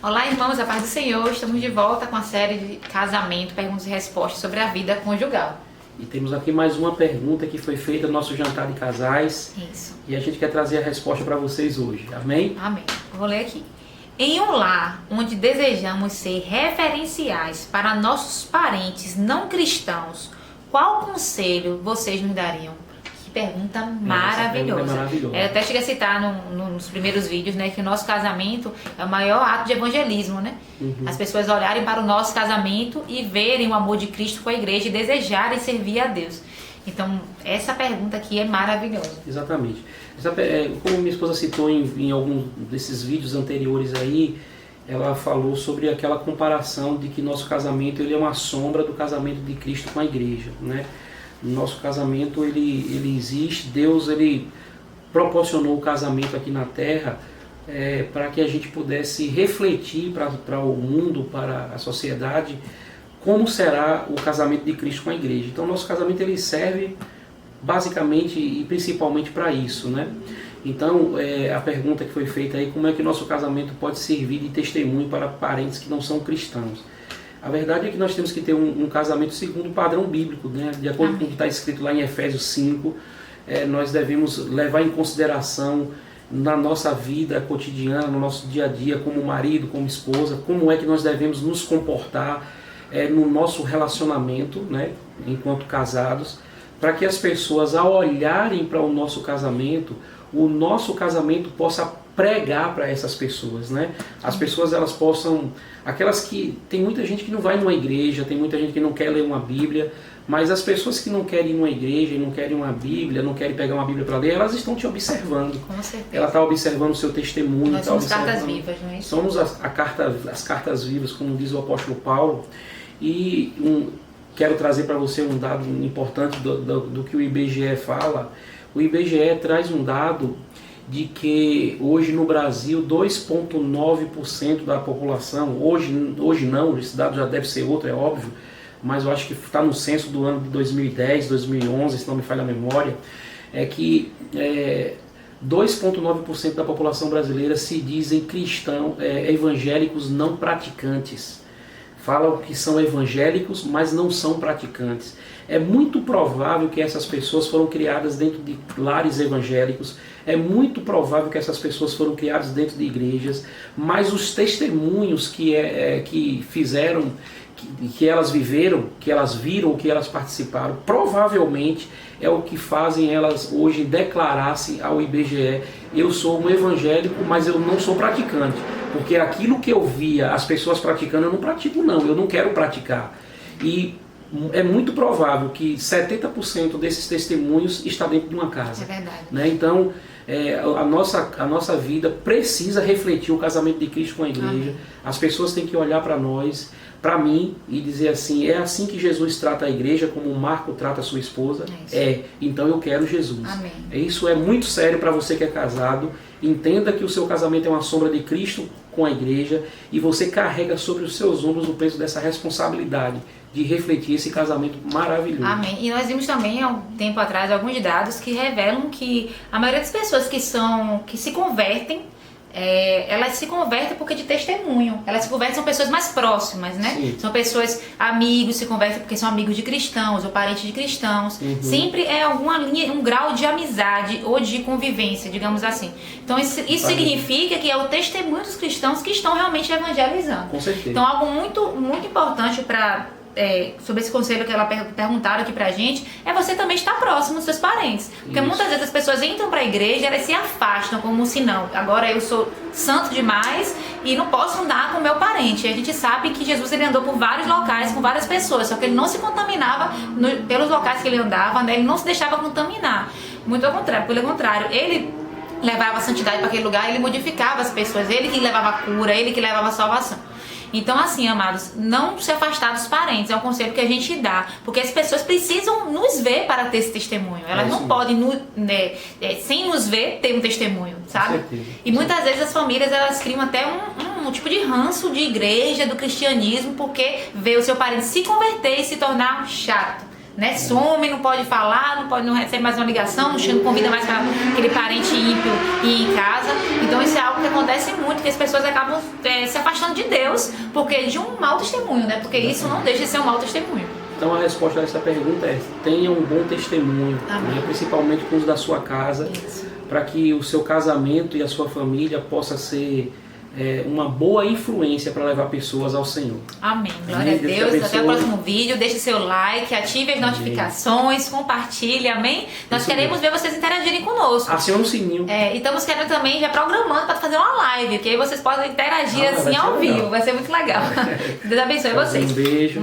Olá, irmãos, a paz do Senhor. Estamos de volta com a série de casamento, perguntas e respostas sobre a vida conjugal. E temos aqui mais uma pergunta que foi feita no nosso jantar de casais. Isso. E a gente quer trazer a resposta para vocês hoje. Amém? Amém. Vou ler aqui. Em um lar onde desejamos ser referenciais para nossos parentes não cristãos, qual conselho vocês nos dariam? Que pergunta maravilhosa. Pergunta maravilhosa. Eu até cheguei a citar nos primeiros vídeos, né, que o nosso casamento é o maior ato de evangelismo, né? As pessoas olharem para o nosso casamento e verem o amor de Cristo com a igreja e desejarem servir a Deus. Então, essa pergunta aqui é maravilhosa. Exatamente. Como minha esposa citou em algum desses vídeos anteriores aí, ela falou sobre aquela comparação de que nosso casamento ele é uma sombra do casamento de Cristo com a igreja, né? Nosso casamento ele existe, Deus ele proporcionou o casamento aqui na Terra para que a gente pudesse refletir para o mundo, para a sociedade, como será o casamento de Cristo com a igreja. Então nosso casamento ele serve basicamente e principalmente para isso, né? Então a pergunta que foi feita aí, como é que nosso casamento pode servir de testemunho para parentes que não são cristãos? A verdade é que nós temos que ter um casamento segundo o padrão bíblico, né? De acordo com o que está escrito lá em Efésios 5, nós devemos levar em consideração na nossa vida cotidiana, no nosso dia a dia, como marido, como esposa, como é que nós devemos nos comportar no nosso relacionamento, né? Enquanto casados, para que as pessoas, ao olharem para o nosso casamento possa pregar para essas pessoas, né? As pessoas elas possam, aquelas que tem muita gente que não vai numa igreja, tem muita gente que não quer ler uma Bíblia, mas as pessoas que não querem ir numa igreja e não querem uma Bíblia, não querem pegar uma Bíblia para ler, elas estão te observando. Com certeza. Ela está observando o seu testemunho. Nós somos cartas vivas, não é isso? Somos as cartas vivas, como diz o apóstolo Paulo. E quero trazer para você um dado importante do que o IBGE fala. O IBGE traz um dado de que hoje no Brasil 2,9% da população, hoje não, esse dado já deve ser outro, é óbvio, mas eu acho que está no censo do ano de 2010, 2011, se não me falha a memória, é que 2,9% da população brasileira se dizem evangélicos não praticantes. Falam que são evangélicos, mas não são praticantes. É muito provável que essas pessoas foram criadas dentro de lares evangélicos, é muito provável que essas pessoas foram criadas dentro de igrejas, mas os testemunhos que fizeram, que elas viveram, que elas viram, que elas participaram, provavelmente é o que fazem elas hoje declarar-se ao IBGE: eu sou um evangélico, mas eu não sou praticante, porque aquilo que eu via as pessoas praticando, eu não pratico não, eu não quero praticar. E é muito provável que 70% desses testemunhos está dentro de uma casa. É verdade. Né? Então, a nossa vida precisa refletir o casamento de Cristo com a igreja. Amém. As pessoas têm que olhar para nós, para mim, e dizer assim: é assim que Jesus trata a igreja, como o Marco trata a sua esposa? Então eu quero Jesus. Amém. Isso é muito sério para você que é casado. Entenda que o seu casamento é uma sombra de Cristo com a igreja e você carrega sobre os seus ombros o peso dessa responsabilidade de refletir esse casamento maravilhoso. Amém. E nós vimos também há um tempo atrás alguns dados que revelam que a maioria das pessoas que se convertem, elas se convertem porque de testemunho. Elas se convertem, são pessoas mais próximas, né? Sim. São pessoas, amigos, se convertem porque são amigos de cristãos ou parentes de cristãos. Sempre é alguma linha, um grau de amizade ou de convivência, digamos assim. Então isso significa que é o testemunho dos cristãos que estão realmente evangelizando. Com certeza. Então algo muito, muito importante sobre esse conselho que ela perguntaram aqui pra gente, é você também estar próximo dos seus parentes. Porque muitas vezes as pessoas entram pra igreja, elas se afastam como se não, agora eu sou santo demais e não posso andar com o meu parente. E a gente sabe que Jesus ele andou por vários locais com várias pessoas, só que ele não se contaminava pelos locais que ele andava, né? Ele não se deixava contaminar. Muito ao contrário, pelo contrário, ele levava a santidade para aquele lugar, ele modificava as pessoas, ele que levava a cura, ele que levava a salvação. Então assim, amados, não se afastar dos parentes, é um conselho que a gente dá, porque as pessoas precisam nos ver para ter esse testemunho, elas não podem, sem nos ver, ter um testemunho, sabe? E muitas vezes as famílias, elas criam até um tipo de ranço de igreja, do cristianismo, porque vê o seu parente se converter e se tornar chato. né? Some, não pode falar, não recebe mais uma ligação, não convida mais para aquele parente ímpio ir em casa. Então isso é algo que acontece muito, que as pessoas acabam se afastando de Deus porque de um mau testemunho, né? Porque isso não deixa de ser um mau testemunho. Então a resposta a essa pergunta é: tenha um bom testemunho, né? Principalmente com os da sua casa, para que o seu casamento e a sua família possa ser uma boa influência para levar pessoas ao Senhor. Amém. Glória a Deus. Até o próximo vídeo. Deixe seu like, ative as notificações, compartilhe. Amém? Nós queremos ver vocês interagirem conosco. Acione o sininho. E estamos querendo também, já programando para fazer uma live, que aí vocês podem interagir assim ao vivo. Vai ser muito legal. Deus abençoe vocês. Um beijo.